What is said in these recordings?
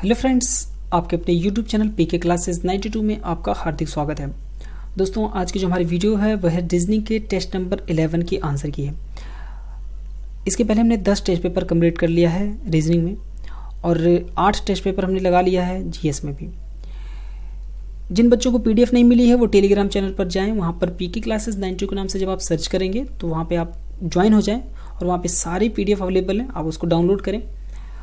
Hello friends, आपके अपने YouTube channel पीके classes 92 में आपका हार्दिक स्वागत है। दोस्तों, आज की जो हमारी वीडियो है वह है रीजनिंग के टेस्ट नंबर 11 की आंसर की है। इसके पहले हमने 10 टेस्ट पेपर कंप्लीट कर लिया है रीजनिंग में और 8 टेस्ट पेपर हमने लगा लिया है जीएस में भी। जिन बच्चों को पीडीएफ नहीं मिली है वो टेलीग्राम चैनल पर जाएँ, वहाँ पर पीके क्लासेस 92 के नाम से जब आप सर्च करेंगे तो वहाँ पर आप ज्वाइन हो जाएँ और वहाँ पर सारी पीडीएफ अवेलेबल है, आप उसको डाउनलोड करें।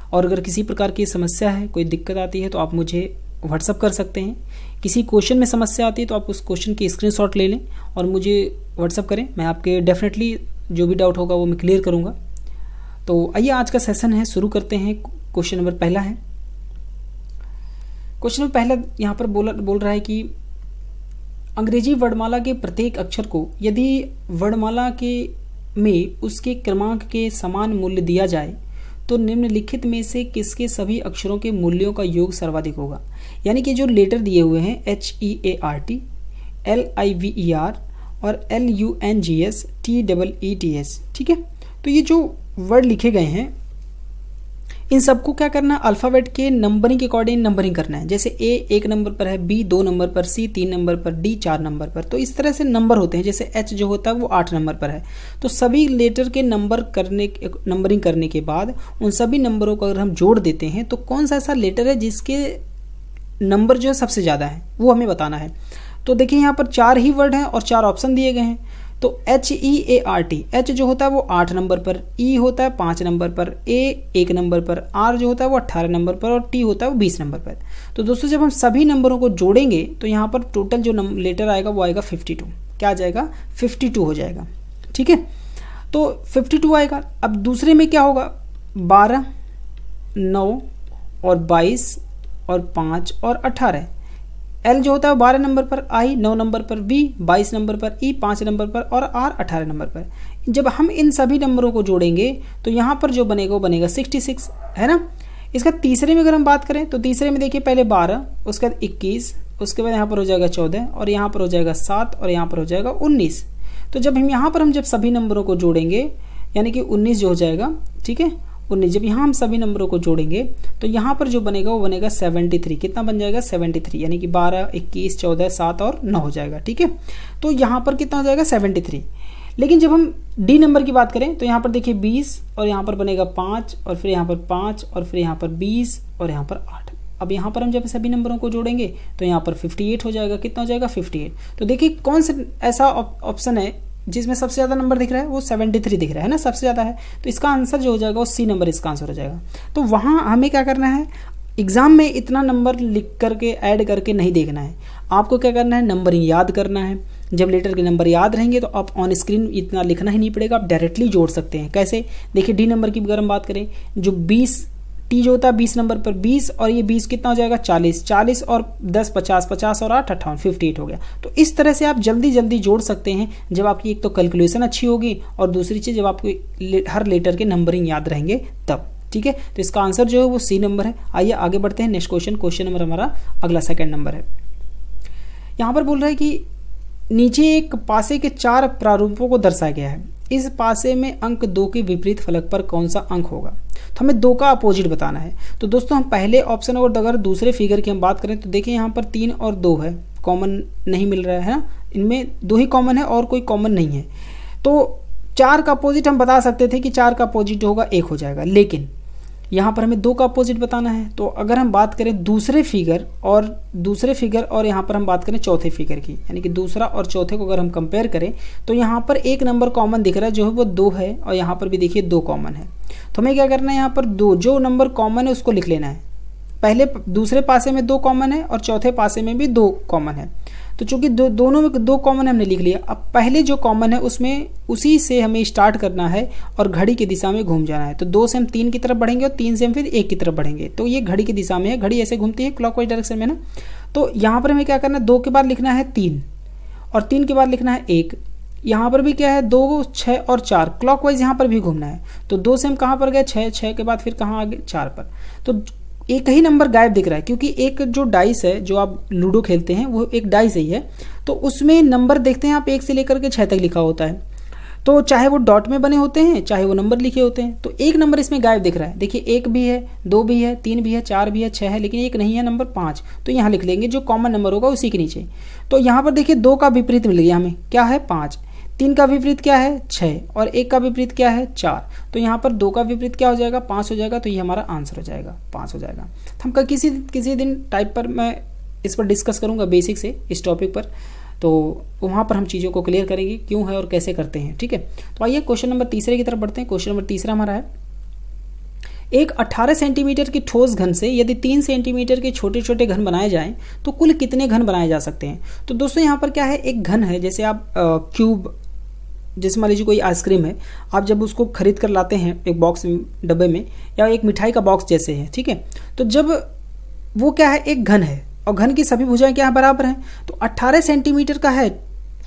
और अगर किसी प्रकार की समस्या है, कोई दिक्कत आती है तो आप मुझे व्हाट्सअप कर सकते हैं। किसी क्वेश्चन में समस्या आती है तो आप उस क्वेश्चन की स्क्रीनशॉट ले लें और मुझे व्हाट्सअप करें। मैं आपके डेफिनेटली जो भी डाउट होगा वो मैं क्लियर करूँगा। तो आइए आज का सेशन है, शुरू करते हैं। क्वेश्चन नंबर पहला है। क्वेश्चन नंबर पहला यहाँ पर बोल रहा है कि अंग्रेजी वर्णमाला के प्रत्येक अक्षर को यदि वर्णमाला के में उसके क्रमांक के समान मूल्य दिया जाए तो निम्नलिखित में से किसके सभी अक्षरों के मूल्यों का योग सर्वाधिक होगा। यानी कि जो लेटर दिए हुए हैं HEART, LIVER और LUNGS TEETS, ठीक है। तो ये जो वर्ड लिखे गए हैं इन सबको क्या करना है, अल्फ़ाबेट के नंबरिंग के अकॉर्डिंग नंबरिंग करना है। जैसे A 1 नंबर पर है, B 2 नंबर पर, C 3 नंबर पर, D 4 नंबर पर। तो इस तरह से नंबर होते हैं। जैसे H जो होता है वो 8 नंबर पर है। तो सभी लेटर के नंबरिंग करने के बाद उन सभी नंबरों को अगर हम जोड़ देते हैं तो कौन सा ऐसा लेटर है जिसके नंबर जो है सबसे ज़्यादा है वो हमें बताना है। तो देखिए यहाँ पर 4 ही वर्ड हैं और 4 ऑप्शन दिए गए हैं। तो HEART, H जो होता है वो 8 नंबर पर, E होता है 5 नंबर पर, A 1 नंबर पर, R जो होता है वो 18 नंबर पर और T होता है वो 20 नंबर पर। तो दोस्तों जब हम सभी नंबरों को जोड़ेंगे तो यहाँ पर टोटल जो लेटर आएगा वो आएगा 52। क्या आ जाएगा? 52 हो जाएगा, ठीक है। तो 52 आएगा। अब दूसरे में क्या होगा? 12, 9 और 22 और 5 और 18। L जो होता है 12 नंबर पर, I 9 नंबर पर, V 22 नंबर पर, E 5 नंबर पर और R 18 नंबर पर। जब हम इन सभी नंबरों को जोड़ेंगे तो यहाँ पर जो बनेगा वो बनेगा 66, है ना। इसका तीसरे में अगर हम बात करें तो तीसरे में देखिए पहले 12, उसके बाद 21, उसके बाद यहाँ पर हो जाएगा 14 और यहाँ पर हो जाएगा 7 और यहाँ पर हो जाएगा 19। तो जब हम जब सभी नंबरों को जोड़ेंगे यानी कि 19 जो हो जाएगा, ठीक है, 19। जब यहाँ हम सभी नंबरों को जोड़ेंगे तो यहाँ पर जो बनेगा वो बनेगा 73। कितना बन जाएगा? 73, यानी कि 12, 21, 14, 7 और 9 हो जाएगा, ठीक है। तो यहाँ पर कितना हो जाएगा? 73। लेकिन जब हम डी नंबर की बात करें तो यहाँ पर देखिए 20 और यहाँ पर बनेगा 5 और फिर यहाँ पर 5 और फिर यहाँ पर 20 और यहाँ पर 8। अब यहाँ पर हम जब सभी नंबरों को जोड़ेंगे तो यहाँ पर 58 हो जाएगा। कितना हो जाएगा? 58। तो देखिए कौन सा ऐसा ऑप्शन है जिसमें सबसे ज़्यादा नंबर दिख रहा है, वो 73 दिख रहा है ना, सबसे ज़्यादा है। तो इसका आंसर जो हो जाएगा वो C नंबर इसका आंसर हो जाएगा। तो वहाँ हमें क्या करना है, एग्जाम में इतना नंबर लिख करके ऐड करके नहीं देखना है। आपको क्या करना है, नंबरिंग याद करना है। जब लेटर के नंबर याद रहेंगे तो आप ऑन स्क्रीन इतना लिखना ही नहीं पड़ेगा, आप डायरेक्टली जोड़ सकते हैं। कैसे? देखिए डी नंबर की अगर हम बात करें, जो 20 T जो होता है 20 नंबर पर 20 और ये 20 कितना हो जाएगा? 40, 40 और 10 50, 50 और 8 58, 58 हो गया। तो इस तरह से आप जल्दी जल्दी जोड़ सकते हैं जब आपकी एक तो कैलकुलेशन अच्छी होगी और दूसरी चीज़ जब आपको हर लेटर के नंबरिंग याद रहेंगे तब, ठीक है। तो इसका आंसर जो है वो C नंबर है। आइए आगे बढ़ते हैं नेक्स्ट क्वेश्चन नंबर हमारा अगला सेकेंड नंबर है। यहाँ पर बोल रहा है कि नीचे एक पासे के 4 प्रारूपों को दर्शाया गया है। इस पासे में अंक 2 के विपरीत फलक पर कौन सा अंक होगा? तो हमें 2 का अपोजिट बताना है। तो दोस्तों हम पहले ऑप्शन और अगर दूसरे फिगर की हम बात करें तो देखिए यहाँ पर 3 और 2 है, कॉमन नहीं मिल रहा है ना, इनमें 2 ही कॉमन है और कोई कॉमन नहीं है। तो 4 का अपोजिट हम बता सकते थे कि 4 का अपोजिट होगा 1 हो जाएगा, लेकिन यहाँ पर हमें 2 का अपोजिट बताना है। तो अगर हम बात करें दूसरे फिगर और यहाँ पर हम बात करें चौथे फिगर की, यानी कि दूसरा और चौथे को अगर हम कंपेयर करें तो यहाँ पर एक नंबर कॉमन दिख रहा है जो है वो 2 है और यहाँ पर भी देखिए 2 कॉमन है। तो हमें क्या करना है, यहाँ पर 2 जो नंबर कॉमन है उसको लिख लेना है। पहले दूसरे पासे में 2 कॉमन है और चौथे पासे में भी 2 कॉमन है। तो चूंकि दोनों में 2 कॉमन हमने लिख लिया, अब पहले जो कॉमन है उसमें उसी से हमें स्टार्ट करना है और घड़ी की दिशा में घूम जाना है। तो 2 से हम 3 की तरफ बढ़ेंगे और 3 से हम फिर 1 की तरफ बढ़ेंगे। तो ये घड़ी की दिशा में है, घड़ी ऐसे घूमती है क्लॉकवाइज डायरेक्शन में ना। तो यहाँ पर हमें क्या करना है, 2 के बाद लिखना है 3 और 3 के बाद लिखना है 1। यहाँ पर भी क्या है, 2, 6 और 4 क्लॉकवाइज यहाँ पर भी घूमना है। तो 2 से हम कहाँ पर गए? 6, 6 के बाद फिर कहाँ आ गए? 4 पर। तो एक ही नंबर गायब दिख रहा है क्योंकि एक जो डाइस है, जो आप लूडो खेलते हैं वो एक डाइस ही है, तो उसमें नंबर देखते हैं आप 1 से लेकर के 6 तक लिखा होता है। तो चाहे वो डॉट में बने होते हैं, चाहे वो नंबर लिखे होते हैं। तो एक नंबर इसमें गायब दिख रहा है, देखिए 1 भी है, 2 भी है, 3 भी है, 4 भी है, 6 है, लेकिन एक नहीं है, नंबर 5। तो यहाँ लिख लेंगे जो कॉमन नंबर होगा उसी के नीचे। तो यहाँ पर देखिए 2 का विपरीत मिल गया हमें, क्या है 5, 3 का विपरीत क्या है 6, और 1 का विपरीत क्या है 4। तो यहाँ पर 2 का विपरीत क्या हो जाएगा 5 हो जाएगा। तो ये हमारा आंसर हो जाएगा 5 हो जाएगा। तो हम किसी दिन टाइप पर मैं इस पर डिस्कस करूँगा बेसिक से इस टॉपिक पर, तो वहाँ पर हम चीज़ों को क्लियर करेंगे क्यों है और कैसे करते हैं, ठीक है। तो आइए क्वेश्चन नंबर तीसरे की तरफ बढ़ते हैं। क्वेश्चन नंबर तीसरा हमारा है, एक 18 सेंटीमीटर की ठोस घन से यदि 3 सेंटीमीटर के छोटे छोटे घन बनाए जाएं तो कुल कितने घन बनाए जा सकते हैं। तो दोस्तों यहाँ पर क्या है, एक घन है, जैसे आप क्यूब, जैसे मान लीजिए कोई आइसक्रीम है, आप जब उसको खरीद कर लाते हैं एक बॉक्स डब्बे में, या एक मिठाई का बॉक्स जैसे है, ठीक है। तो जब वो क्या है, एक घन है और घन की सभी भुजाएं क्या बराबर हैं। तो 18 सेंटीमीटर का है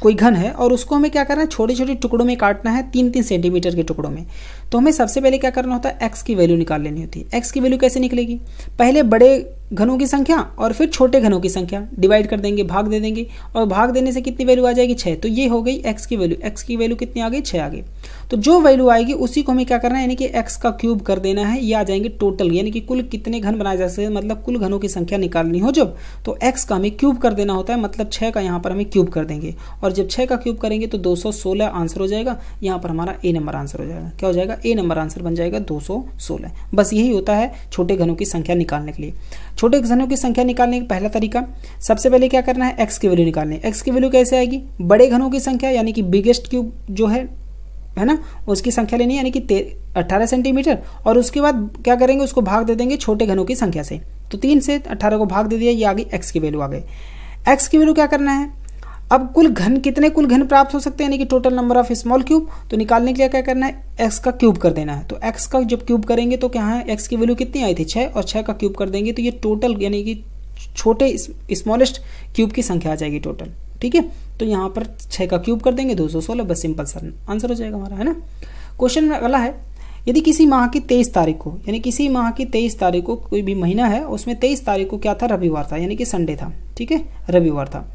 कोई घन है और उसको हमें क्या करना है, छोटे छोटे टुकड़ों में काटना है, 3-3 सेंटीमीटर के टुकड़ों में। तो हमें सबसे पहले क्या करना होता है, एक्स की वैल्यू निकाल लेनी होती है। एक्स की वैल्यू कैसे निकलेगी, पहले बड़े घनों की संख्या और फिर छोटे घनों की संख्या डिवाइड कर देंगे, भाग दे देंगे, और भाग देने से कितनी वैल्यू आ जाएगी 6। तो ये हो गई एक्स की वैल्यू। एक्स की वैल्यू कितनी आ गई 6 आ गई। तो जो वैल्यू आएगी उसी को हमें क्या करना है, यानी कि एक्स का क्यूब कर देना है। ये आ जाएंगे टोटल, यानी कि कुल कितने घन बनाए जा सकते हैं, मतलब कुल घनों की संख्या निकालनी हो जब, तो एक्स का हमें क्यूब कर देना होता है, मतलब 6 का यहाँ पर हमें क्यूब कर देंगे। और जब 6 का क्यूब करेंगे तो 216 आंसर हो जाएगा। यहाँ पर हमारा ए नंबर आंसर हो जाएगा। क्या हो जाएगा, ए नंबर आंसर बन जाएगा 216। बस यही होता है छोटे घनों की संख्या निकालने के लिए। छोटे घनों की संख्या निकालने का पहला तरीका, सबसे पहले क्या करना है, एक्स की वैल्यू निकालनी है। एक्स की वैल्यू कैसे आएगी, बड़े घनों की संख्या यानी कि बिगेस्ट क्यूब जो है ना, उसकी संख्या लेनी है, यानी कि 18 सेंटीमीटर, और उसके बाद क्या करेंगे, उसको भाग दे देंगे छोटे घनों की संख्या से। तो 3 से 18 को भाग दे दिया, ये आ गई एक्स की वैल्यू आ गई। एक्स की वैल्यू क्या करना है, अब कुल घन, कितने कुल घन प्राप्त हो सकते हैं, यानी कि total number of small cube. तो निकालने के लिए क्या करना है, एक्स का क्यूब कर देना है। तो एक्स का जब क्यूब करेंगे तो क्या है, एक्स की वैल्यू कितनी आई थी 6, और 6 का क्यूब कर देंगे तो ये टोटल यानी कि छोटे स्मॉलेस्ट क्यूब की संख्या आ जाएगी टोटल, ठीक है। तो यहाँ पर 6 का क्यूब कर देंगे 216, बस सिंपल सा आंसर हो जाएगा हमारा, है ना। क्वेश्चन में अगला है, यदि किसी माह की 23 तारीख को, यानी किसी माह की 23 तारीख को कोई भी महीना है, उसमें 23 तारीख को क्या था, रविवार था, यानी कि संडे था, ठीक है, रविवार था।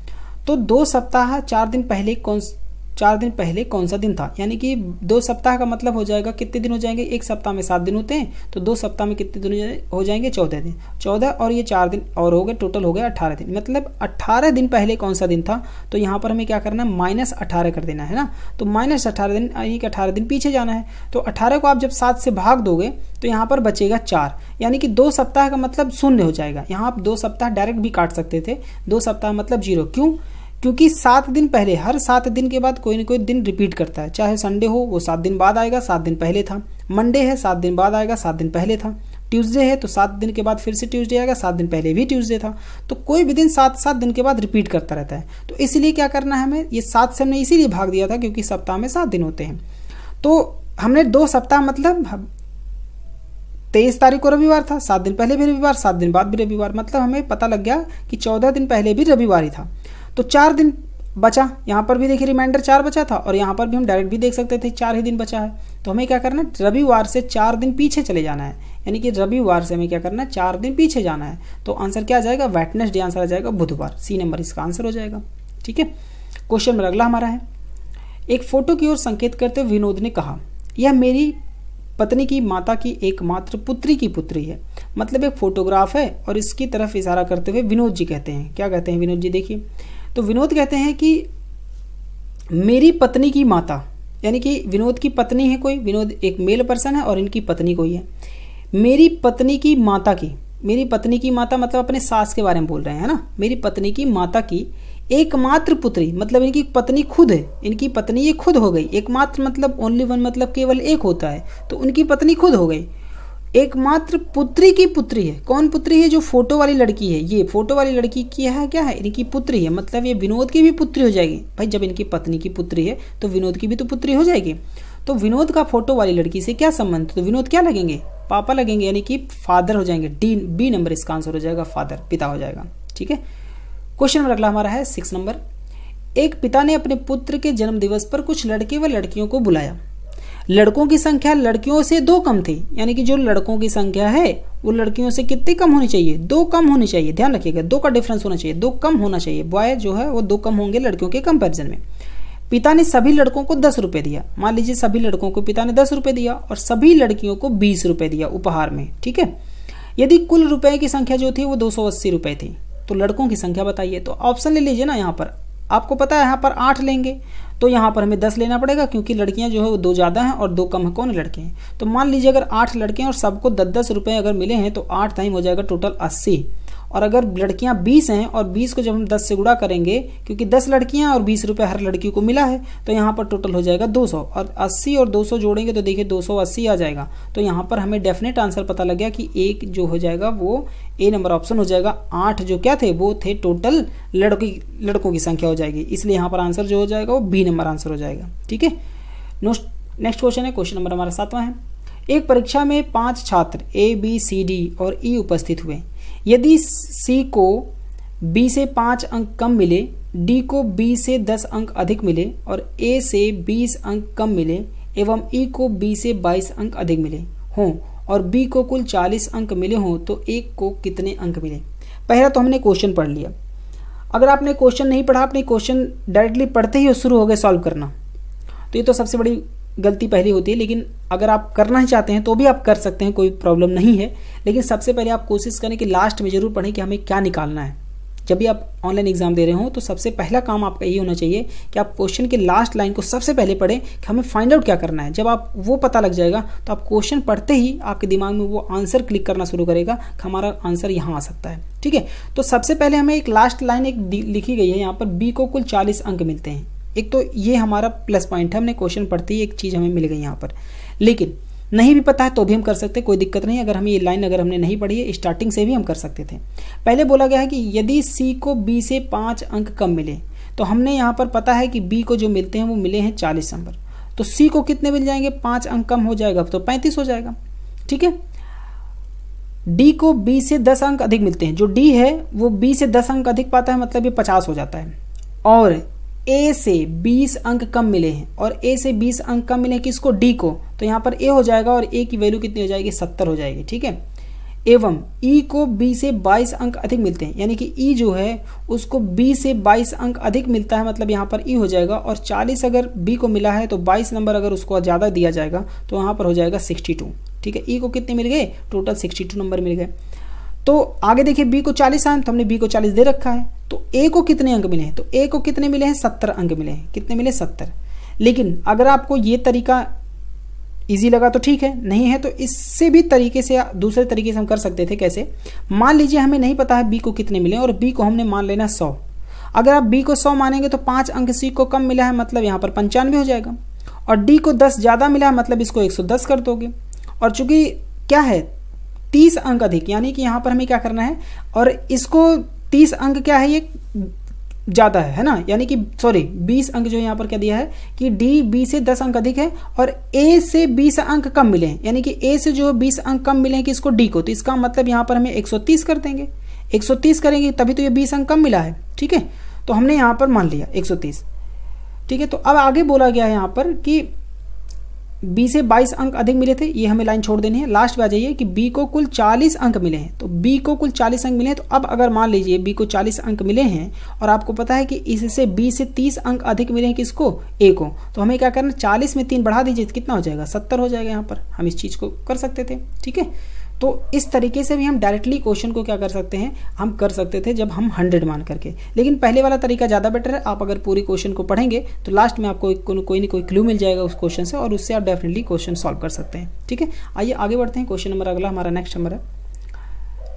तो 2 सप्ताह 4 दिन पहले कौन सा दिन था, यानी कि 2 सप्ताह का मतलब हो जाएगा कितने दिन हो जाएंगे, एक सप्ताह में 7 दिन होते हैं, तो 2 सप्ताह में कितने दिन हो जाएंगे 14 दिन। 14 और ये 4 दिन और हो गए, टोटल हो गया 18 दिन। मतलब 18 दिन पहले कौन सा दिन था, तो यहाँ पर हमें क्या करना है, -18 कर देना है ना। तो -18 दिन यानी कि 18 दिन पीछे जाना है। तो 18 को आप जब 7 से भाग दोगे तो यहाँ पर बचेगा 4, यानी कि 2 सप्ताह का मतलब 0 हो जाएगा। यहाँ आप 2 सप्ताह डायरेक्ट भी काट सकते थे, 2 सप्ताह मतलब 0। क्यों, क्योंकि 7 दिन पहले, हर 7 दिन के बाद कोई ना कोई दिन रिपीट करता है। चाहे संडे हो वो 7 दिन बाद आएगा, 7 दिन पहले था। मंडे है 7 दिन बाद आएगा, 7 दिन पहले था। ट्यूसडे है तो 7 दिन के बाद फिर से ट्यूसडे आएगा, 7 दिन पहले भी ट्यूसडे था। तो कोई भी दिन 7-7 दिन के बाद रिपीट करता रहता है। तो इसलिए क्या करना है हमें, ये 7 से हमने इसीलिए भाग दिया था क्योंकि सप्ताह में 7 दिन होते हैं। तो हमने 2 सप्ताह मतलब 23 तारीख को रविवार था, 7 दिन पहले भी रविवार, 7 दिन बाद भी रविवार, मतलब हमें पता लग गया कि 14 दिन पहले भी रविवार ही था। तो 4 दिन बचा, यहाँ पर भी देखिए रिमाइंडर 4 बचा था, और यहाँ पर भी हम डायरेक्ट भी देख सकते थे 4 ही दिन बचा है। तो हमें क्या करना है, रविवार से 4 दिन पीछे चले जाना है, यानी कि रविवार से हमें क्या करना है, 4 दिन पीछे जाना है। तो आंसर क्या आ जाएगा, वेडनेसडे आंसर आ जाएगा, बुधवार। सी नंबर इसका आंसर हो जाएगा, ठीक है। क्वेश्चन नंबर अगला हमारा है, एक फोटो की ओर संकेत करते हुए विनोद ने कहा, यह मेरी पत्नी की माता की एकमात्र पुत्री की पुत्री है। मतलब एक फोटोग्राफ है और इसकी तरफ इशारा करते हुए विनोद जी कहते हैं, क्या कहते हैं विनोद जी, देखिए। तो विनोद कहते हैं कि मेरी पत्नी की माता, यानी कि विनोद की पत्नी है कोई, विनोद एक मेल पर्सन है और इनकी पत्नी कोई है। मेरी पत्नी की माता की, मेरी पत्नी की माता मतलब अपने सास के बारे में बोल रहे हैं, है ना। मेरी पत्नी की माता की एकमात्र पुत्री, मतलब इनकी पत्नी खुद है, इनकी पत्नी ये खुद हो गई। एकमात्र मतलब ओनली वन, मतलब केवल एक होता है, तो उनकी पत्नी खुद हो गई। एकमात्र पुत्री की पुत्री है, कौन पुत्री है, जो फोटो वाली लड़की है, ये फोटो वाली लड़की की है, क्या है, इनकी पुत्री है। मतलब ये विनोद की भी पुत्री हो जाएगी भाई, जब इनकी पत्नी की पुत्री है तो विनोद की भी तो पुत्री हो जाएगी। तो विनोद का फोटो वाली लड़की से क्या संबंध, तो विनोद क्या लगेंगे, पापा लगेंगे, यानी कि फादर हो जाएंगे। बी नंबर इसका आंसर हो जाएगा, फादर, पिता हो जाएगा, ठीक है। क्वेश्चन नंबर अगला हमारा है 6 नंबर, एक पिता ने अपने पुत्र के जन्म दिवस पर कुछ लड़के व लड़कियों को बुलाया। लड़कों की संख्या लड़कियों से 2 कम थी, यानी कि जो लड़कों की संख्या है वो लड़कियों से कितनी कम होनी चाहिए, 2 कम होनी चाहिए। ध्यान रखिएगा, 2 का डिफरेंस होना चाहिए, 2 कम होना चाहिए। बॉय जो है वो 2 कम होंगे लड़कियों के कंपैरिजन में। पिता ने सभी लड़कों को 10 रुपए दिया। मान लीजिए सभी लड़कों को पिता ने 10 रुपए दिया और सभी लड़कियों को 20 रुपए दिया उपहार में, ठीक है। यदि कुल रुपए की संख्या जो थी वो 280 रुपए थी, तो लड़कों की संख्या बताइए। तो ऑप्शन ले लीजिए ना, यहाँ पर आपको पता है यहाँ पर 8 लेंगे तो यहाँ पर हमें 10 लेना पड़ेगा, क्योंकि लड़कियां जो है वो 2 ज़्यादा हैं और 2 कम है, कौन लड़के हैं। तो मान लीजिए अगर 8 लड़के हैं और सबको 10-10 रुपये अगर मिले हैं तो 8 टाइम हो जाएगा टोटल 80। और अगर लड़कियां 20 हैं और 20 को जब हम 10 से गुणा करेंगे, क्योंकि 10 लड़कियां और 20 रुपये हर लड़की को मिला है, तो यहाँ पर टोटल हो जाएगा 200। और 80 और 200 जोड़ेंगे तो देखिए 280 आ जाएगा। तो यहाँ पर हमें डेफिनेट आंसर पता लग गया कि एक जो हो जाएगा वो ए नंबर ऑप्शन हो जाएगा। 8 जो क्या थे वो थे टोटल लड़कों की संख्या हो जाएगी, इसलिए यहाँ पर आंसर जो हो जाएगा वो बी नंबर आंसर हो जाएगा, ठीक है। नेक्स्ट क्वेश्चन है, क्वेश्चन नंबर हमारा 7वां है। एक परीक्षा में 5 छात्र ए बी सी डी और ई उपस्थित हुए। यदि सी को बी से 5 अंक कम मिले, डी को बी से 10 अंक अधिक मिले और ए से 20 अंक कम मिले एवं ई को बी से 22 अंक अधिक मिले हों और बी को कुल 40 अंक मिले हों, तो ए को कितने अंक मिले। पहला तो हमने क्वेश्चन पढ़ लिया। अगर आपने क्वेश्चन नहीं पढ़ा, आपने क्वेश्चन डायरेक्टली पढ़ते ही शुरू हो गए सॉल्व करना, तो ये तो सबसे बड़ी गलती पहली होती है। लेकिन अगर आप करना ही चाहते हैं तो भी आप कर सकते हैं, कोई प्रॉब्लम नहीं है। लेकिन सबसे पहले आप कोशिश करें कि लास्ट में जरूर पढ़ें कि हमें क्या निकालना है। जब भी आप ऑनलाइन एग्जाम दे रहे हो तो सबसे पहला काम आपका ये होना चाहिए कि आप क्वेश्चन के लास्ट लाइन को सबसे पहले पढ़ें कि हमें फाइंड आउट क्या करना है। जब आप वो पता लग जाएगा तो आप क्वेश्चन पढ़ते ही आपके दिमाग में वो आंसर क्लिक करना शुरू करेगा कि हमारा आंसर यहाँ आ सकता है, ठीक है। तो सबसे पहले हमें एक लास्ट लाइन एक लिखी गई है यहाँ पर, बी को कुल 40 अंक मिलते हैं। एक तो ये हमारा प्लस पॉइंट है, हमने क्वेश्चन पढ़ते ही एक चीज़ हमें मिल गई यहाँ पर। लेकिन नहीं भी पता है तो भी हम कर सकते हैं, कोई दिक्कत नहीं। अगर हमें ये लाइन अगर हमने नहीं पढ़ी है स्टार्टिंग से भी हम कर सकते थे। पहले बोला गया है कि यदि सी को बी से 5 अंक कम मिले, तो हमने यहाँ पर पता है कि बी को जो मिलते हैं वो मिले हैं 40 नंबर, तो सी को कितने मिल जाएंगे, 5 अंक कम हो जाएगा तो 35 हो जाएगा, ठीक है। डी को बी से 10 अंक अधिक मिलते हैं, जो डी है वो बी से 10 अंक अधिक पाता है, मतलब ये 50 हो जाता है। और ए से 20 अंक कम मिले हैं, और ए से 20 अंक कम मिले किसको, डी को, तो यहाँ पर ए हो जाएगा और ए की वैल्यू कितनी हो जाएगी, 70 हो जाएगी, ठीक है। एवं ई को बी से 22 अंक अधिक मिलते हैं, यानी कि ई जो है उसको बी से 22 अंक अधिक मिलता है, मतलब यहाँ पर ई हो जाएगा। और 40 अगर बी को मिला है तो 22 नंबर अगर उसको ज़्यादा दिया जाएगा तो यहाँ पर हो जाएगा 62, ठीक है। ई को कितने मिल गए, टोटल 62 नंबर मिल गए। तो आगे देखिए बी को 40 आए तो हमने बी को 40 दे रखा है, तो ए को कितने अंक मिले हैं, तो ए को कितने मिले हैं, 70 अंक मिले हैं। कितने मिले, 70। लेकिन अगर आपको ये तरीका इजी लगा तो ठीक है, नहीं है तो इससे भी तरीके से दूसरे तरीके से हम कर सकते थे। कैसे, मान लीजिए हमें नहीं पता है बी को कितने मिले और बी को हमने मान लेना 100। अगर आप बी को 100 मानेंगे तो 5 अंक सी को कम मिला है, मतलब यहाँ पर 95 हो जाएगा। और डी को 10 ज़्यादा मिला है, मतलब इसको 110 कर दोगे। और चूंकि क्या है 30 अंक अधिक, यानी कि यहाँ पर हमें क्या करना है, और इसको 30 अंक क्या है ये ज़्यादा है ना, यानी कि सॉरी 20 अंक जो यहाँ पर क्या दिया है कि डी बी से 10 अंक अधिक है और ए से 20 अंक कम मिले हैं, यानी कि ए से जो 20 अंक कम मिले हैं कि इसको डी को, तो इसका मतलब यहाँ पर हमें 130 कर देंगे। 130 करेंगे तभी तो ये 20 अंक कम मिला है, ठीक है। तो हमने यहाँ पर मान लिया 130, ठीक है। तो अब आगे बोला गया है यहाँ पर कि बी से 22 अंक अधिक मिले थे, ये हमें लाइन छोड़ देनी है। लास्ट पे आ जाइए कि बी को कुल 40 अंक मिले हैं, तो बी को कुल 40 अंक मिले हैं। तो अब अगर मान लीजिए बी को 40 अंक मिले हैं और आपको पता है कि इससे बी से 30 अंक अधिक मिले हैं किसको, ए को, तो हमें क्या करना, 40 में 3 बढ़ा दीजिए, कितना हो जाएगा, 70 हो जाएगा। यहाँ पर हम इस चीज़ को कर सकते थे, ठीक है। तो इस तरीके से भी हम डायरेक्टली क्वेश्चन को क्या कर सकते हैं, हम कर सकते थे जब हम 100 मान करके। लेकिन पहले वाला तरीका ज़्यादा बेटर है। आप अगर पूरी क्वेश्चन को पढ़ेंगे तो लास्ट में आपको कोई ना कोई क्लू मिल जाएगा उस क्वेश्चन से, और उससे आप डेफिनेटली क्वेश्चन सॉल्व कर सकते हैं, ठीक है। आइए आगे बढ़ते हैं। क्वेश्चन नंबर अगला हमारा नेक्स्ट नंबर है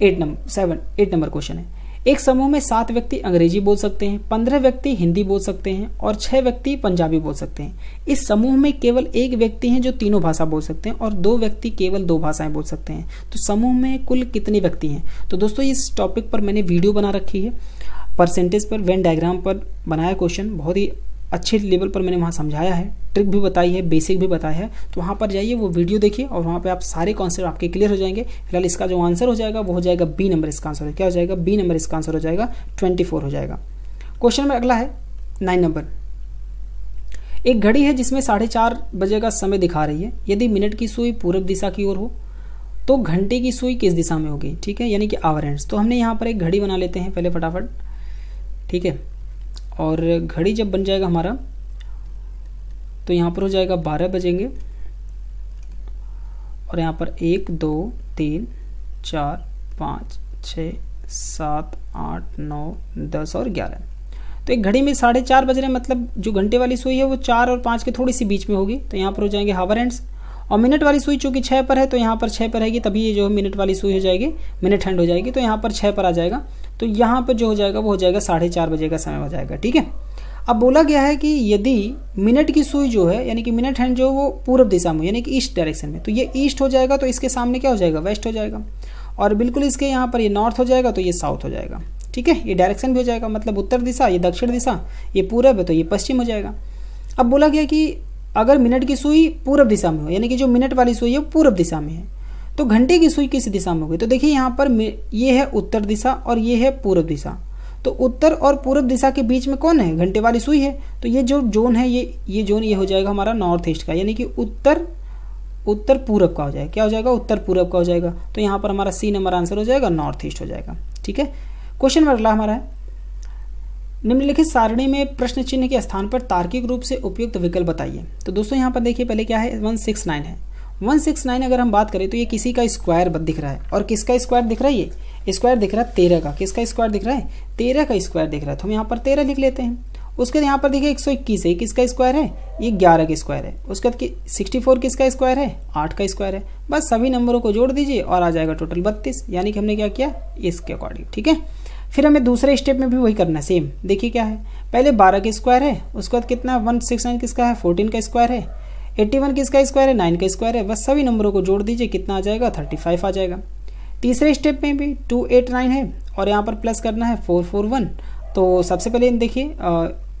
8 नंबर क्वेश्चन है। एक समूह में 7 व्यक्ति अंग्रेजी बोल सकते हैं, 15 व्यक्ति हिंदी बोल सकते हैं और 6 व्यक्ति पंजाबी बोल सकते हैं। इस समूह में केवल 1 व्यक्ति हैं जो तीनों भाषा बोल सकते हैं और 2 व्यक्ति केवल 2 भाषाएं बोल सकते हैं। तो समूह में कुल कितने व्यक्ति हैं। तो दोस्तों इस टॉपिक पर मैंने वीडियो बना रखी है, परसेंटेज पर, वेन डायग्राम पर बनाया क्वेश्चन, बहुत ही अच्छे लेवल पर मैंने वहाँ समझाया है, ट्रिक भी बताई है, बेसिक भी बताया है। तो वहाँ पर जाइए, वो वीडियो देखिए और वहाँ पे आप सारे कॉन्सेप्ट आपके क्लियर हो जाएंगे। फिलहाल इसका जो आंसर हो जाएगा वो हो जाएगा बी नंबर। इसका आंसर क्या हो जाएगा, बी नंबर इसका आंसर हो जाएगा, 24 हो जाएगा। क्वेश्चन में अगला है 9 नंबर। एक घड़ी है जिसमें 4:30 बजे का समय दिखा रही है। यदि मिनट की सुई पूर्व दिशा की ओर हो तो घंटे की सुई किस दिशा में होगी, ठीक है, यानी कि आवर हैंड्स। तो हमने यहाँ पर एक घड़ी बना लेते हैं पहले फटाफट, ठीक है। और घड़ी जब बन जाएगा हमारा तो यहाँ पर हो जाएगा 12 बजेंगे, और यहाँ पर 1 2 3 4 5 6 7 8 9 10 और 11। तो एक घड़ी में 4:30 बज रहे हैं, मतलब जो घंटे वाली सुई है वो 4 और 5 के थोड़ी सी बीच में होगी, तो यहाँ पर हो जाएंगे हावर हैंड्स। और मिनट वाली सुई चूंकि 6 पर है तो यहाँ पर 6 पर रहेगी, तभी ये जो मिनट वाली सुई हो जाएगी मिनट हैंड हो जाएगी, तो यहाँ पर 6 पर आ जाएगा। तो यहाँ पर जो हो जाएगा वो हो जाएगा 4:30 बजे का समय हो जाएगा। ठीक है, अब बोला गया है कि यदि मिनट की सुई जो है यानी कि मिनट हैंड जो वो पूर्व दिशा में यानी कि ईस्ट डायरेक्शन में, तो ये ईस्ट हो जाएगा, तो इसके सामने क्या हो जाएगा, वेस्ट हो जाएगा। और बिल्कुल इसके यहाँ पर ये नॉर्थ हो जाएगा, तो ये साउथ हो जाएगा। ठीक है, ये डायरेक्शन भी हो जाएगा, मतलब उत्तर दिशा, ये दक्षिण दिशा, ये पूरब है तो ये पश्चिम हो जाएगा। अब बोला गया कि अगर मिनट की सुई पूर्व दिशा में हो यानी कि जो मिनट वाली सुई है पूर्व दिशा में है, तो घंटे की सुई किस दिशा में होगी। तो देखिए यहाँ पर ये है उत्तर दिशा और ये है पूर्व दिशा, तो उत्तर और पूर्व दिशा के बीच में कौन है, घंटे वाली सुई है। तो ये जो जोन है ये जोन ये हो जाएगा हमारा नॉर्थ ईस्ट का, यानी कि उत्तर पूरब का हो जाएगा। क्या हो जाएगा, उत्तर पूरब का हो जाएगा। तो यहाँ पर हमारा सी नंबर आंसर हो जाएगा, नॉर्थ ईस्ट हो जाएगा। ठीक है, क्वेश्चन नंबर अगला हमारा है, निम्नलिखित सारणी में प्रश्न चिन्ह के स्थान पर तार्किक रूप से उपयुक्त विकल्प बताइए। तो दोस्तों यहाँ पर देखिए पहले क्या है, 169 है। 169 अगर हम बात करें तो ये किसी का स्क्वायर दिख रहा है, और किसका स्क्वायर दिख रहा है, ये स्क्वायर दिख रहा है 13 का। किसका स्क्वायर दिख रहा है, 13 का स्क्वायर दिख रहा है, तो हम यहाँ पर 13 लिख लेते हैं। उसके यहाँ पर देखिए 121 है, किसका स्क्वायर है, ये 11 का स्क्वायर है। उसके बाद 64 किसका स्क्वायर है, 8 का स्क्वायर है। बस सभी नंबरों को जोड़ दीजिए और आ जाएगा टोटल 32, यानी कि हमने क्या किया इसके अकॉर्डिंग। ठीक है, फिर हमें दूसरे स्टेप में भी वही करना है सेम। देखिए क्या है, पहले 12 का स्क्वायर है, उसके बाद कितना 169 किसका है, 14 का स्क्वायर है। 81 किसका स्क्वायर है, 9 का स्क्वायर है। बस सभी नंबरों को जोड़ दीजिए, कितना आ जाएगा 35 आ जाएगा। तीसरे स्टेप में भी 289 है और यहाँ पर प्लस करना है 441। तो सबसे पहले देखिए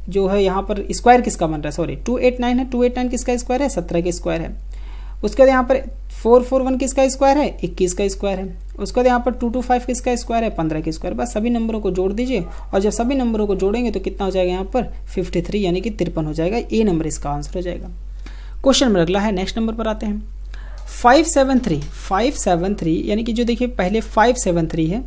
जो है यहाँ पर स्क्वायर किसका बन रहा है, सॉरी 289 है, 289 किसका स्क्वायर है, 17 का स्क्वायर है। उसके बाद यहाँ पर 441 किसका स्क्वायर है, 21 का स्क्वायर है। उसके बाद यहाँ पर 225 किसका स्क्वायर है, 15 का स्क्वायर। बस सभी नंबरों को जोड़ दीजिए, और जब सभी नंबरों को जोड़ेंगे तो कितना हो जाएगा यहाँ पर 53 यानी कि 53 हो जाएगा। ए नंबर इसका आंसर हो जाएगा। क्वेश्चन नंबर अगला है, नेक्स्ट नंबर पर आते हैं 573 यानी कि जो देखिए पहले 573 है,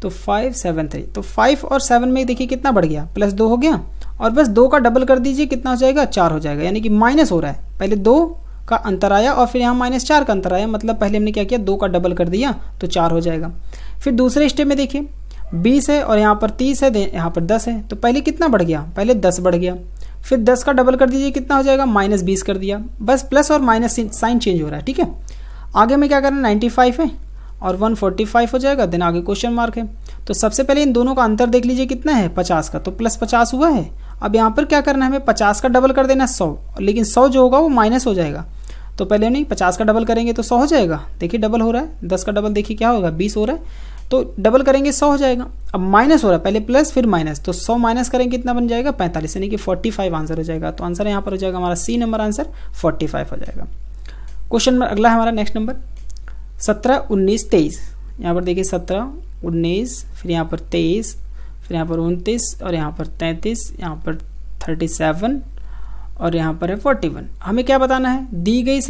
तो 573, तो 5 और 7 में देखिए कितना बढ़ गया, +2 हो गया, और बस 2 का डबल कर दीजिए, कितना हो जाएगा 4 हो जाएगा, यानी कि माइनस हो रहा है। पहले 2 का अंतर आया और फिर यहाँ -4 का अंतर आया, मतलब पहले हमने क्या किया 2 का डबल कर दिया तो 4 हो जाएगा। फिर दूसरे स्टेप में देखिए 20 है और यहाँ पर 30 है, यहाँ पर 10 है, तो पहले कितना बढ़ गया, पहले 10 बढ़ गया, फिर 10 का डबल कर दीजिए, कितना हो जाएगा -20 कर दिया। बस प्लस और माइनस साइन चेंज हो रहा है। ठीक है, आगे में क्या करना, 95 है और 145 हो जाएगा, देन आगे क्वेश्चन मार्क है। तो सबसे पहले इन दोनों का अंतर देख लीजिए कितना है, 50 का, तो +50 हुआ है। अब यहाँ पर क्या करना है, हमें 50 का डबल कर देना 100, लेकिन 100 जो होगा वो माइनस हो जाएगा। तो पहले नहीं 50 का डबल करेंगे तो 100 हो जाएगा, देखिए डबल हो रहा है, 10 का डबल देखिए क्या होगा 20 हो रहा है, तो डबल करेंगे 100 हो जाएगा। अब माइनस हो रहा है, पहले प्लस फिर माइनस, तो 100 माइनस करेंगे कितना बन जाएगा 45, यानी कि 45 आंसर हो जाएगा। तो आंसर यहाँ पर हो जाएगा हमारा सी नंबर आंसर 45 हो जाएगा। क्वेश्चन नंबर अगला है हमारा नेक्स्ट नंबर 17, 19, 23। यहाँ पर देखिए 17, 19, फिर यहाँ पर 23, फिर यहाँ पर 29 और यहाँ पर 33, यहाँ पर 37 और यहाँ पर है 41। हमें क्या बताना है, दी गई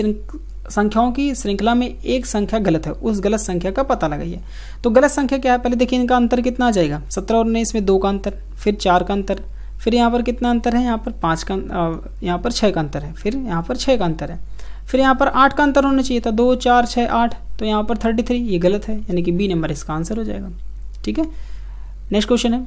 संख्याओं की श्रृंखला में एक संख्या गलत है, उस गलत संख्या का पता लगाइए। तो गलत संख्या क्या है, पहले देखिए इनका अंतर कितना आ जाएगा, 17 और 19 में 2 का अंतर, फिर 4 का अंतर, फिर यहाँ पर कितना अंतर है, यहाँ पर 5 का, यहाँ पर 6 का अंतर है, फिर यहाँ पर 6 का अंतर है, फिर यहाँ पर 8 का अंतर होना चाहिए था, 2, 4, 6, 8, तो यहाँ पर 33, ये गलत है, यानी कि बी नंबर इसका आंसर हो जाएगा। ठीक है, नेक्स्ट क्वेश्चन है,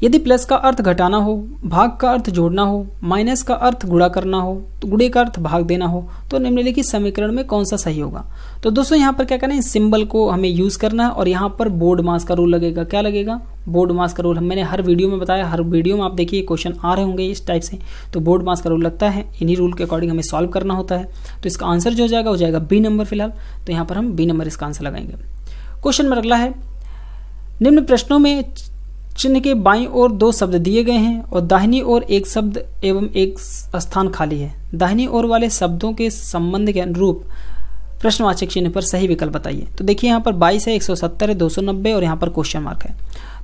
यदि प्लस का अर्थ घटाना हो, भाग का अर्थ जोड़ना हो, माइनस का अर्थ गुणा करना हो, तो गुणे का अर्थ भाग देना हो, तो निम्नलिखित समीकरण में कौन सा सही होगा। तो दोस्तों यहाँ पर क्या करना है, सिंबल को हमें यूज करना है और यहाँ पर बोर्ड मास का रूल लगेगा। क्या लगेगा, बोर्ड मास का रूल। मैंने हर वीडियो में बताया, हर वीडियो में आप देखिए क्वेश्चन आ रहे होंगे इस टाइप से, तो बोर्ड मास का रूल लगता है, इन्हीं रूल के अकॉर्डिंग हमें सॉल्व करना होता है। तो इसका आंसर जो हो जाएगा बी नंबर फिलहाल, तो यहाँ पर हम बी नंबर इसका आंसर लगाएंगे। क्वेश्चन नंबर अगला है, निम्न प्रश्नों में चिन्ह के बाईं ओर 2 शब्द दिए गए हैं और दाहिनी ओर एक शब्द एवं एक स्थान खाली है। दाहिनी ओर वाले शब्दों के संबंध के अनुरूप प्रश्नवाचक चिन्ह पर सही विकल्प बताइए। तो देखिए यहाँ पर 22 है, 170 है, 290 और यहाँ पर क्वेश्चन मार्क है।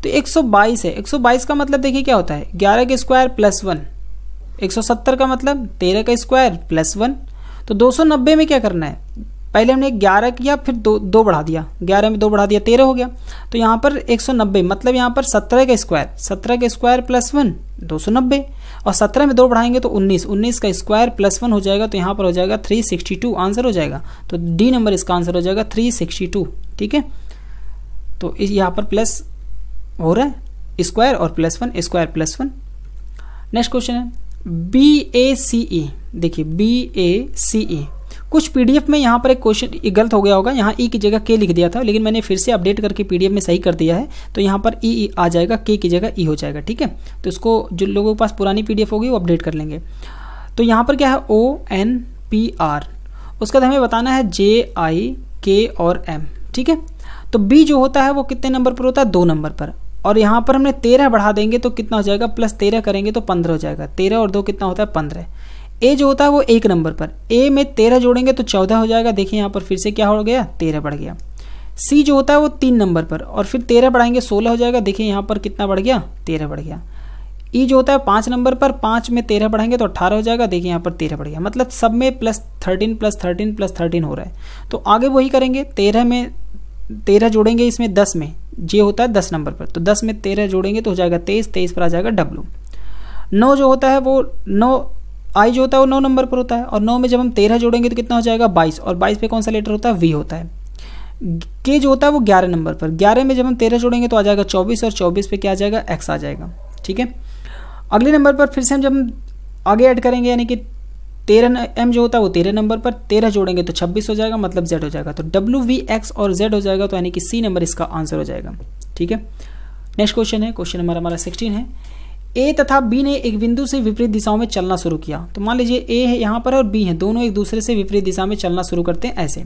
तो 122 है, 122 का मतलब देखिए क्या होता है, 11 का स्क्वायर +1, 170 का मतलब 13 का स्क्वायर +1। तो 290 में क्या करना है, पहले हमने 11 किया, फिर 2 बढ़ा दिया, 11 में 2 बढ़ा दिया 13 हो गया। तो यहाँ पर 190 मतलब यहाँ पर 17 का स्क्वायर +1 290, और 17 में 2 बढ़ाएंगे तो 19, 19 का स्क्वायर प्लस 1 हो जाएगा, तो यहाँ पर हो जाएगा 362 आंसर हो जाएगा। तो डी नंबर इसका आंसर हो जाएगा 362। ठीक है, तो यहाँ पर प्लस हो रहा है स्क्वायर और plus 1, square plus 1। Next question है BACE। देखिए BACE, कुछ पीडीएफ में यहाँ पर एक क्वेश्चन गलत हो गया होगा, यहाँ ई की जगह के लिख दिया था, लेकिन मैंने फिर से अपडेट करके पीडीएफ में सही कर दिया है, तो यहाँ पर ई आ जाएगा, के की जगह ई हो जाएगा। ठीक है, तो इसको जो लोगों के पास पुरानी पीडीएफ होगी वो अपडेट कर लेंगे। तो यहाँ पर क्या है ONPR, उसका हमें बताना है JIK और M। ठीक है, तो बी जो होता है वो कितने नंबर पर होता है, 2 नंबर पर, और यहाँ पर हमने 13 बढ़ा देंगे तो कितना हो जाएगा, प्लस 13 करेंगे तो 15 हो जाएगा। 13 और 2 कितना होता है, 15। ए जो होता है वो 1 नंबर पर, ए में 13 जोड़ेंगे तो 14 हो जाएगा। देखिए यहाँ पर फिर से क्या हो गया, 13 बढ़ गया। सी जो होता है वो 3 नंबर पर, और फिर 13 बढ़ाएंगे 16 हो जाएगा। देखिए यहाँ पर कितना बढ़ गया, 13 बढ़ गया। ई जो होता है 5 नंबर पर, 5 में 13 बढ़ाएंगे तो 18 हो जाएगा। देखिए यहाँ पर 13 बढ़ गया, मतलब सब में प्लस 13 प्लस 13 प्लस 13 हो रहा है। तो आगे वही करेंगे, 13 में 13 जोड़ेंगे, इसमें 10 में जे होता है 10 नंबर पर, तो 10 में 13 जोड़ेंगे तो हो जाएगा 23, 23 पर आ जाएगा W। 9 जो होता है वो 9, आई जो होता है वो 9 नंबर पर होता है, और 9 में जब हम 13 जोड़ेंगे तो कितना हो जाएगा, 22, और 22 पे कौन सा लेटर होता है, V होता है। के जो होता है वो 11 नंबर पर, 11 में जब हम 13 जोड़ेंगे तो आ जाएगा 24, और 24 पे क्या आ जाएगा, X आ जाएगा। ठीक है, अगले नंबर पर फिर से हम जब आगे ऐड करेंगे, यानी कि 13 M जो होता है वो 13 नंबर पर, 13 जोड़ेंगे तो 26 हो जाएगा, मतलब Z हो जाएगा। तो W, V, X और Z हो जाएगा, तो यानी कि C नंबर इसका आंसर हो जाएगा। ठीक है, नेक्स्ट क्वेश्चन है, क्वेश्चन नंबर हमारा 16 है। ए तथा बी ने एक बिंदु से विपरीत दिशाओं में चलना शुरू किया। तो मान लीजिए ए है यहाँ पर और बी है, दोनों एक दूसरे से विपरीत दिशा में चलना शुरू करते हैं। ऐसे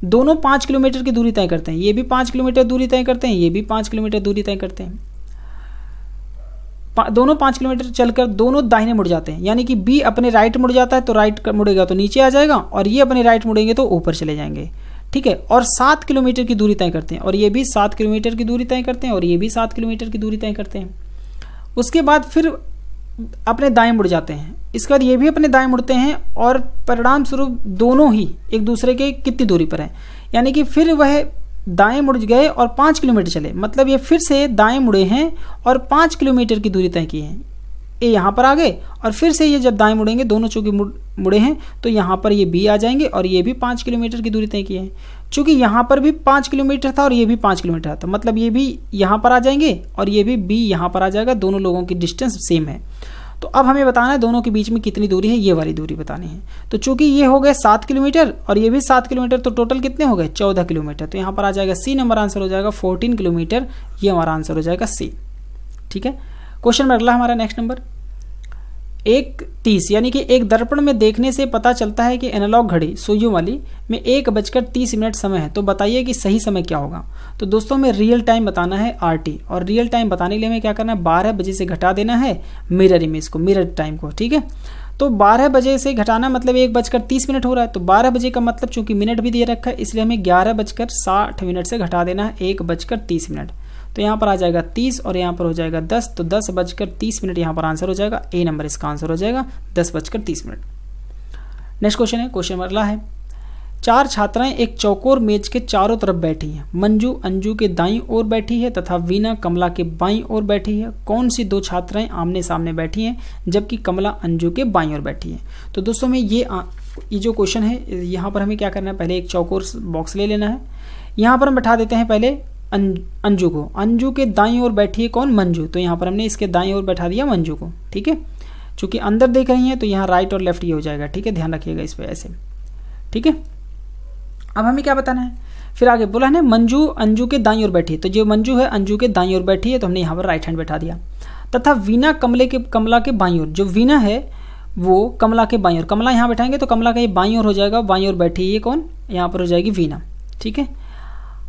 दोनों 5 किलोमीटर की दूरी तय करते हैं, ये भी 5 किलोमीटर दूरी तय करते हैं, ये भी 5 किलोमीटर दूरी तय करते हैं। दोनों 5 किलोमीटर चलकर दोनों दाहिने मुड़ जाते हैं, यानी कि बी अपने राइट मुड़ जाता है तो राइट मुड़ेगा तो नीचे आ जाएगा, और ये अपने राइट मुड़ेंगे तो ऊपर चले जाएंगे। ठीक है, और 7 किलोमीटर की दूरी तय करते हैं, और ये भी 7 किलोमीटर की दूरी तय करते हैं, और ये भी 7 किलोमीटर की दूरी तय करते हैं। उसके बाद फिर अपने दाएं मुड़ जाते हैं, इसके बाद ये भी अपने दाएं मुड़ते हैं, और परिणाम स्वरूप दोनों ही एक दूसरे के कितनी दूरी पर हैं, यानी कि फिर वह दाएं मुड़ गए और 5 किलोमीटर चले, मतलब ये फिर से दाएं मुड़े हैं और 5 किलोमीटर की दूरी तय की है। ये यहाँ पर आ गए, और फिर से ये जब दाएं मुड़ेंगे, दोनों चूंकि मुड़े हैं तो यहाँ पर ये बी आ जाएंगे, और ये भी 5 किलोमीटर की दूरी तय की है। चूंकि यहाँ पर भी 5 किलोमीटर था और ये भी 5 किलोमीटर था, मतलब ये भी यहाँ पर आ जाएंगे और ये भी बी यहाँ पर आ जाएगा, दोनों लोगों की डिस्टेंस सेम है। तो अब हमें बताना है दोनों के बीच में कितनी दूरी है, ये वाली दूरी बतानी है। तो चूंकि ये हो गए 7 किलोमीटर और ये भी 7 किलोमीटर, तो टोटल कितने हो गए, 14 किलोमीटर। तो यहाँ पर आ जाएगा सी नंबर आंसर हो जाएगा 14 किलोमीटर, ये हमारा आंसर हो जाएगा सी। ठीक है, क्वेश्चन में अगला हमारा नेक्स्ट नंबर 1:30, यानी कि एक दर्पण में देखने से पता चलता है कि एनालॉग घड़ी सुइयों वाली में 1:30 समय है, तो बताइए कि सही समय क्या होगा। तो दोस्तों हमें रियल टाइम बताना है RT, और रियल टाइम बताने के लिए हमें क्या करना है, 12 बजे से घटा देना है मिरर इमेज को, मिरर टाइम को। ठीक है, तो 12 बजे से घटाना मतलब 1:30 हो रहा है, तो 12 बजे का मतलब चूंकि मिनट भी दिया रखा है, इसलिए हमें 11:60 से घटा देना है 1:30। तो यहाँ पर आ जाएगा 30 और यहाँ पर हो जाएगा 10, तो 10:30 यहाँ पर आंसर हो जाएगा, ए नंबर इसका आंसर हो जाएगा 10:30। नेक्स्ट क्वेश्चन है, क्वेश्चन नंबर अगला है। 4 छात्राएं एक चौकोर मेज के चारों तरफ बैठी हैं। मंजू अंजू के दाईं ओर बैठी है तथा वीना कमला के बाईं ओर बैठी है। कौन सी 2 छात्राएं आमने सामने बैठी हैं जबकि कमला अंजू के बाईं ओर बैठी है। तो दोस्तों में ये जो क्वेश्चन है, यहाँ पर हमें क्या करना है, पहले एक चौकोर बॉक्स ले लेना है। यहाँ पर हम बैठा देते हैं पहले अंजू को, अंजू के दाईं ओर बैठी है कौन, मंजू, तो यहाँ पर हमने इसके दाईं ओर बैठा दिया मंजू को। ठीक है, चूंकि अंदर देख रही हैं तो यहाँ राइट और लेफ्ट ये हो जाएगा। ठीक है, ध्यान रखिएगा इस पे ऐसे। ठीक है, अब हमें क्या बताना है, फिर आगे बोला है मंजू अंजू के दाईं ओर बैठी है, तो जो मंजू है अंजू के दाईं ओर बैठी है, तो हमने यहाँ पर राइट हैंड बैठा दिया। तथा वीना कमला के बाईं ओर, जो वीना है वो कमला के बाईं ओर, कमला यहाँ बैठाएंगे तो कमला का ये बाईं ओर हो जाएगा, बाईं ओर बैठी है ये कौन, यहाँ पर हो जाएगी वीना। ठीक है,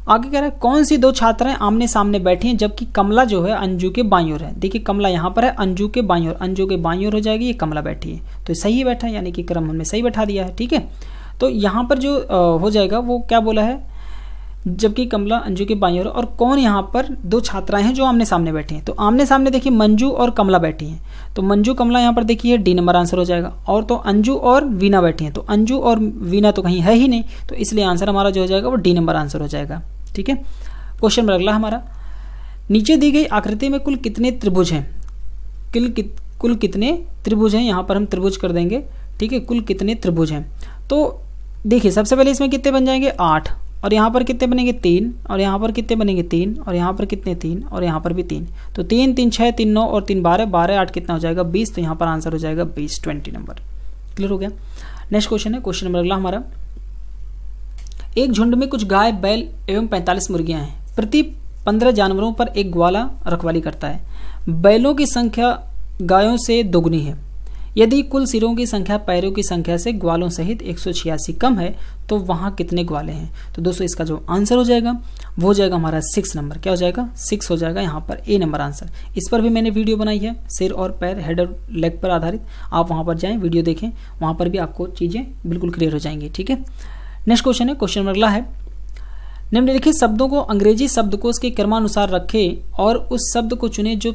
आगे कह रहा है कौन सी 2 छात्राएं आमने सामने बैठी हैं जबकि कमला जो है अंजू के बाईं ओर है। देखिए कमला यहाँ पर है, अंजू के बाईं ओर, अंजू के बाईं ओर हो जाएगी, ये कमला बैठी है, तो सही बैठा है, यानी कि क्रम हमने सही बैठा दिया है। ठीक है, तो यहाँ पर जो हो जाएगा वो क्या बोला है, जबकि कमला अंजू के बाईं ओर, और कौन यहाँ पर 2 छात्राएं हैं जो आमने सामने बैठी हैं। तो आमने सामने देखिए मंजू और कमला बैठी हैं, तो मंजू कमला यहाँ पर देखिए डी नंबर आंसर हो जाएगा। और तो अंजू और वीना बैठी हैं, तो अंजू और वीना तो कहीं है ही नहीं, तो इसलिए आंसर हमारा जो हो जाएगा वो डी नंबर आंसर हो जाएगा। ठीक है, क्वेश्चन में अगला हमारा, नीचे दी गई आकृति में कुल कितने त्रिभुज हैं। कुल कितने त्रिभुज हैं, यहाँ पर हम त्रिभुज कर देंगे, ठीक है, कुल कितने त्रिभुज हैं। तो देखिए सबसे पहले इसमें कितने बन जाएंगे 8, और यहाँ पर कितने बनेंगे 3, और यहाँ पर कितने बनेंगे 3, और यहाँ पर कितने 3, और यहाँ पर भी 3। तो 3 3 6 3 9 और 3 12, 12 8 कितना हो जाएगा 20। तो यहाँ पर आंसर हो जाएगा 20, 20 नंबर। क्लियर हो गया। नेक्स्ट क्वेश्चन है, क्वेश्चन नंबर अगला हमारा, एक झुंड में कुछ गाय, बैल एवं 45 मुर्गियां हैं। प्रति 15 जानवरों पर एक ग्वाला रखवाली करता है। बैलों की संख्या गायों से दोगुनी है। यदि कुल सिरों की संख्या पैरों की संख्या से ग्वालों सहित 186 कम है तो वहां कितने ग्वाले हैं। तो दोस्तों इसका जो आंसर हो जाएगा वो हो जाएगा हमारा 6 नंबर। क्या हो जाएगा 6 हो जाएगा यहाँ पर ए नंबर आंसर। इस पर भी मैंने वीडियो बनाई है, सिर और पैर, हेड और लेग पर आधारित। आप वहां पर जाएं, वीडियो देखें, वहां पर भी आपको चीजें बिल्कुल क्लियर हो जाएंगी। ठीक है। नेक्स्ट क्वेश्चन है, क्वेश्चन नंबर अगला है, निम्नलिखित शब्दों को अंग्रेजी शब्दकोश के क्रमानुसार रखें और उस शब्द को चुने जो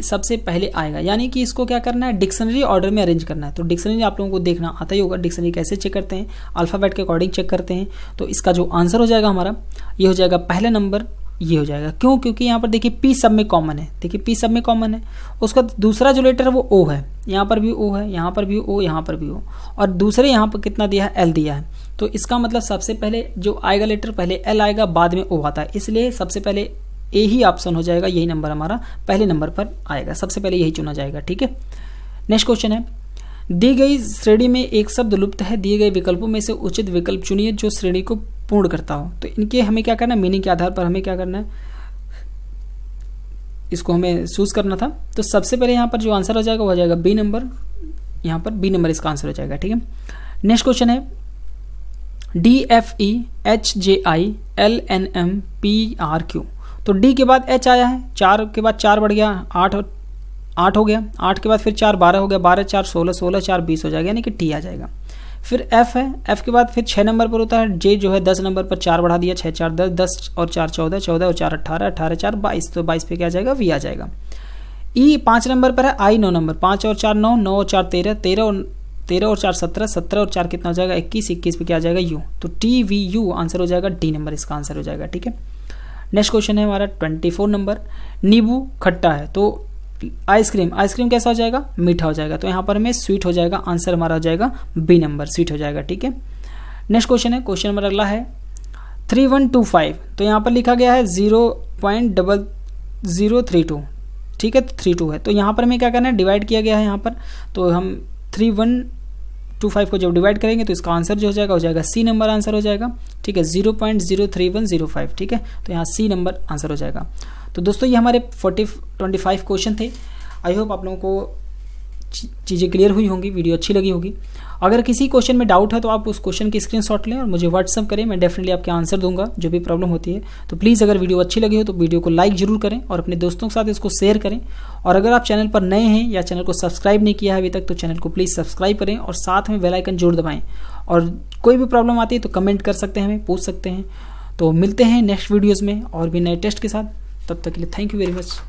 सबसे पहले आएगा। यानी कि इसको क्या करना है, डिक्शनरी ऑर्डर में अरेंज करना है। तो डिक्शनरी आप लोगों को देखना आता ही होगा, डिक्शनरी कैसे चेक करते हैं, अल्फाबेट के अकॉर्डिंग चेक करते हैं। तो इसका जो आंसर हो जाएगा हमारा, ये हो जाएगा पहला नंबर, ये हो जाएगा। क्यों? क्योंकि यहाँ पर देखिए पी सब में कॉमन है, देखिए पी सब में कॉमन है। उसका दूसरा जो लेटर है वो ओ है, यहाँ पर भी ओ है, यहाँ पर भी ओ, यहाँ पर भी ओ, और दूसरे यहाँ पर कितना दिया है, एल दिया है। तो इसका मतलब सबसे पहले जो आएगा लेटर, पहले एल आएगा, बाद में ओ आता है, इसलिए सबसे पहले ए ही ऑप्शन हो जाएगा। यही नंबर हमारा पहले नंबर पर आएगा, सबसे पहले यही चुना जाएगा। ठीक है। नेक्स्ट क्वेश्चन है, दी गई श्रेणी में एक शब्द लुप्त है, दिए गए विकल्पों में से उचित विकल्प चुनिए जो श्रेणी को पूर्ण करता हो। तो इनके हमें क्या करना है, मीनिंग के आधार पर हमें क्या करना है, इसको हमें चूज करना था। तो सबसे पहले यहाँ पर जो आंसर हो जाएगा वो हो जाएगा बी नंबर, यहाँ पर बी नंबर इसका आंसर हो जाएगा। ठीक है। नेक्स्ट क्वेश्चन है, DFEHJILNMPRQ। तो डी के बाद एच आया है, 4 के बाद 4 बढ़ गया, 8 हो गया, 8 के बाद फिर 4 12 हो गया, 12 4 16, 16 4 20 हो जाएगा, यानी कि टी आ जाएगा। फिर एफ है, एफ के बाद फिर 6 नंबर पर होता है, जे जो है 10 नंबर पर 4 बढ़ा दिया, 6 4 10, 10 और 4 14, 14 और 4 18, 18 4 22, तो 22 पे क्या आ जाएगा, वी आ जाएगा। ई 5 नंबर पर है, आई 9 नंबर, 5 और 4 9, 9 और 4 13, 13 और 4 17, 17 और 4 कितना हो जाएगा 21, 21 पे क्या आ जाएगा यू। तो टी वी यू आंसर हो जाएगा, डी नंबर इसका आंसर हो जाएगा। ठीक है। नेक्स्ट क्वेश्चन है हमारा 24 नंबर, नींबू खट्टा है तो आइसक्रीम, आइसक्रीम कैसा हो जाएगा, मीठा हो जाएगा। तो यहाँ पर हमें स्वीट हो जाएगा, आंसर हमारा हो जाएगा बी नंबर, स्वीट हो जाएगा। ठीक है। नेक्स्ट क्वेश्चन है, क्वेश्चन नंबर अगला है 3125। तो यहाँ पर लिखा गया है 0.0032, ठीक है, 32 है। तो यहाँ पर हमें क्या करना है, डिवाइड किया गया है यहाँ पर, तो हम 3125 को जब डिवाइड करेंगे तो इसका आंसर जो हो जाएगा सी नंबर आंसर हो जाएगा। ठीक है, 0.03105। ठीक है, तो यहाँ सी नंबर आंसर हो जाएगा। तो दोस्तों ये हमारे 25 क्वेश्चन थे। आई होप आप लोगों को चीज़ें क्लियर हुई होंगी, वीडियो अच्छी लगी होगी। अगर किसी क्वेश्चन में डाउट है तो आप उस क्वेश्चन की स्क्रीनशॉट लें और मुझे व्हाट्सअप करें, मैं डेफिनेटली आपके आंसर दूंगा जो भी प्रॉब्लम होती है। तो प्लीज़ अगर वीडियो अच्छी लगी हो तो वीडियो को लाइक जरूर करें और अपने दोस्तों के साथ इसको शेयर करें। और अगर आप चैनल पर नए हैं या चैनल को सब्सक्राइब नहीं किया है अभी तक तो चैनल को प्लीज़ सब्सक्राइब करें और साथ में बेल आइकन जरूर दबाएं। और कोई भी प्रॉब्लम आती है तो कमेंट कर सकते हैं, हमें पूछ सकते हैं। तो मिलते हैं नेक्स्ट वीडियोज़ में और भी नए टेस्ट के साथ। तब तक के लिए थैंक यू वेरी मच।